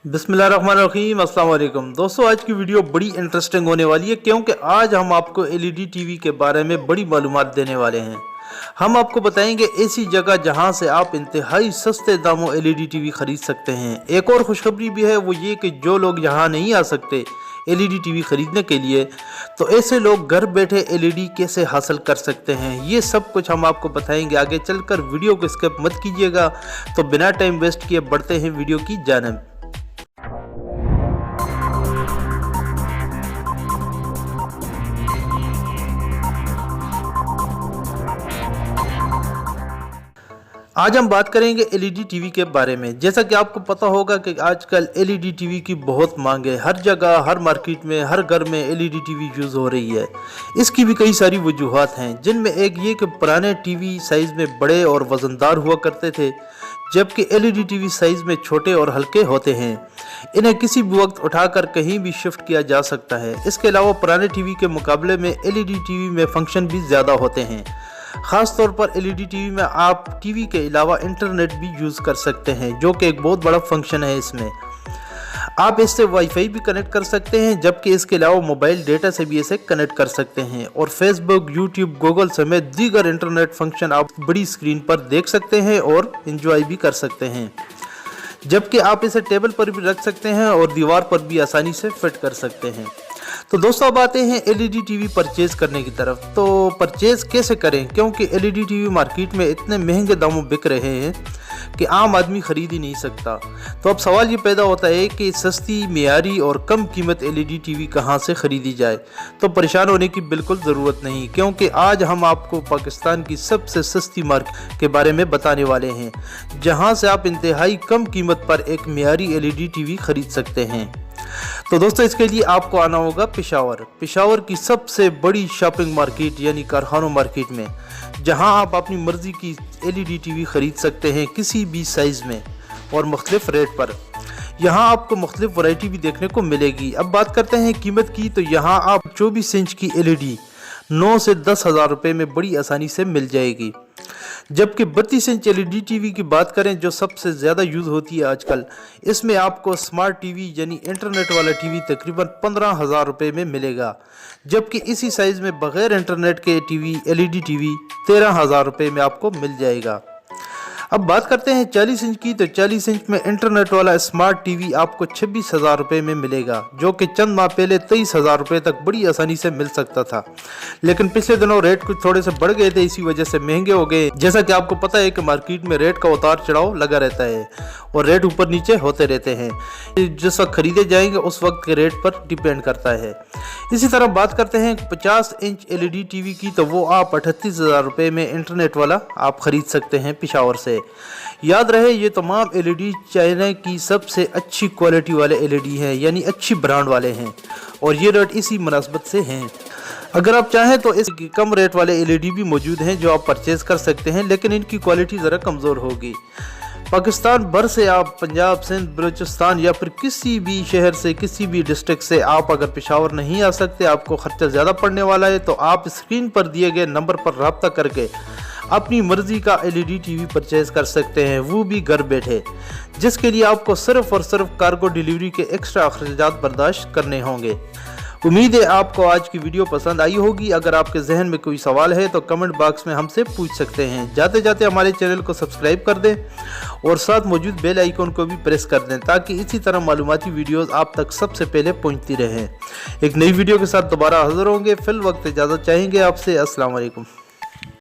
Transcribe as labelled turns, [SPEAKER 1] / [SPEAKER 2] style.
[SPEAKER 1] बिस्मिल्लाहिर्रहमानिर्रहीम, अस्सलाम वालेकुम दोस्तों। आज की वीडियो बड़ी इंटरेस्टिंग होने वाली है क्योंकि आज हम आपको एलईडी टीवी के बारे में बड़ी मालूमात देने वाले हैं। हम आपको बताएंगे ऐसी जगह जहां से आप इंतहाई सस्ते दामों एलईडी टीवी खरीद सकते हैं। एक और खुशखबरी भी है, वो ये कि जो लोग यहां नहीं आ सकते एलईडी टीवी खरीदने के लिए, तो ऐसे लोग घर बैठे एलईडी कैसे हासिल कर सकते हैं, ये सब कुछ हम आपको बताएंगे। आगे चलकर वीडियो को स्किप मत कीजिएगा। तो बिना टाइम वेस्ट किए बढ़ते हैं वीडियो की जानिब। आज हम बात करेंगे एलईडी टीवी के बारे में। जैसा कि आपको पता होगा कि आजकल एलईडी टीवी की बहुत मांग है। हर जगह, हर मार्केट में, हर घर में एलईडी टीवी यूज़ हो रही है। इसकी भी कई सारी वजूहात हैं, जिनमें एक ये कि पुराने टीवी साइज़ में बड़े और वज़नदार हुआ करते थे, जबकि एलईडी टीवी साइज़ में छोटे और हल्के होते हैं। इन्हें किसी भी वक्त उठाकर कहीं भी शिफ्ट किया जा सकता है। इसके अलावा पुराने टीवी के मुकाबले में एलईडी टीवी में फंक्शन भी ज़्यादा होते हैं। ख़ास तौर पर एलईडी टीवी में आप टीवी के अलावा इंटरनेट भी यूज़ कर सकते हैं, जो कि एक बहुत बड़ा फंक्शन है। इसमें आप इससे वाईफाई भी कनेक्ट कर सकते हैं, जबकि इसके अलावा मोबाइल डेटा से भी इसे कनेक्ट कर सकते हैं और फेसबुक, यूट्यूब, गूगल समेत दीगर इंटरनेट फंक्शन आप बड़ी स्क्रीन पर देख सकते हैं और एंजॉय भी कर सकते हैं। जबकि आप इसे टेबल पर भी रख सकते हैं और दीवार पर भी आसानी से फिट कर सकते हैं। तो दोस्तों, अब आते हैं एलईडी टीवी परचेज करने की तरफ। तो परचेज कैसे करें, क्योंकि एलईडी टीवी मार्केट में इतने महंगे दामों बिक रहे हैं कि आम आदमी खरीद ही नहीं सकता। तो अब सवाल ये पैदा होता है कि सस्ती, मियारी और कम कीमत एलईडी टीवी कहां से खरीदी जाए। तो परेशान होने की बिल्कुल ज़रूरत नहीं, क्योंकि आज हम आपको पाकिस्तान की सबसे सस्ती मार्केट के बारे में बताने वाले हैं, जहां से आप इंतहाई कम कीमत पर एक मियारी एलईडी टीवी खरीद सकते हैं। तो दोस्तों, इसके लिए आपको आना होगा पेशावर की सबसे बड़ी शॉपिंग मार्केट यानी कारखानों मार्केट में, जहां आप अपनी मर्जी की एलईडी टीवी खरीद सकते हैं किसी भी साइज़ में और मुख्तलिफ रेट पर। यहां आपको मुख्तलिफ वैरायटी भी देखने को मिलेगी। अब बात करते हैं कीमत की। तो यहां आप 24 इंच की एलईडी 9 से 10 हज़ार रुपये में बड़ी आसानी से मिल जाएगी। जबकि 32 इंच एलईडी टीवी की बात करें, जो सबसे ज़्यादा यूज़ होती है आजकल, इसमें आपको स्मार्ट टीवी यानी इंटरनेट वाला टीवी तकरीबन 15 हज़ार रुपये में मिलेगा। जबकि इसी साइज़ में बग़ैर इंटरनेट के टीवी एलईडी टीवी 13 हज़ार रुपये में आपको मिल जाएगा। अब बात करते हैं 40 इंच की। तो 40 इंच में इंटरनेट वाला स्मार्ट टीवी आपको 26 हज़ार रुपये में मिलेगा, जो कि चंद माह पहले 23 हज़ार रुपये तक बड़ी आसानी से मिल सकता था। लेकिन पिछले दिनों रेट कुछ थोड़े से बढ़ गए थे, इसी वजह से महंगे हो गए। जैसा कि आपको पता है कि मार्केट में रेट का उतार चढ़ाव लगा रहता है और रेट ऊपर नीचे होते रहते हैं। जिस वक्त खरीदे जाएंगे उस वक्त के रेट पर डिपेंड करता है। इसी तरह बात करते हैं 50 इंच एलईडी टीवी की। तो वो आप 38 हज़ार रुपये में इंटरनेट वाला आप खरीद सकते हैं पेशावर से। याद रहे, ये तमाम एलईडी चाइना की सबसे अच्छी क्वालिटी वाले एलईडी हैं, यानी अच्छी ब्रांड वाले हैं, और ये रेट इसी मुनासबत से हैं। अगर आप चाहें तो इस कम रेट वाले एलईडी भी मौजूद हैं जो आप परचेज कर सकते हैं, लेकिन इनकी क्वालिटी ज़रा कमज़ोर होगी। पाकिस्तान भर से आप पंजाब, सिंध, बलूचिस्तान या फिर किसी भी शहर से, किसी भी डिस्ट्रिक्ट से आप अगर पेशावर नहीं आ सकते, आपको ख़र्चा ज़्यादा पड़ने वाला है, तो आप स्क्रीन पर दिए गए नंबर पर रब्ता करके अपनी मर्ज़ी का एलईडी टीवी परचेज़ कर सकते हैं, वो भी घर बैठे, जिसके लिए आपको सिर्फ़ और सिर्फ कार्गो डिलीवरी के एक्स्ट्रा अखराजात बर्दाश्त करने होंगे। उम्मीद है आपको आज की वीडियो पसंद आई होगी। अगर आपके जहन में कोई सवाल है तो कमेंट बॉक्स में हमसे पूछ सकते हैं। जाते जाते हमारे चैनल को सब्सक्राइब कर दें और साथ मौजूद बेल आइकन को भी प्रेस कर दें, ताकि इसी तरह मालूमाती वीडियोस आप तक सबसे पहले पहुंचती रहें। एक नई वीडियो के साथ दोबारा हाजिर होंगे। फिल वक्त इजाज़त चाहेंगे आपसे। अस्सलाम वालेकुम।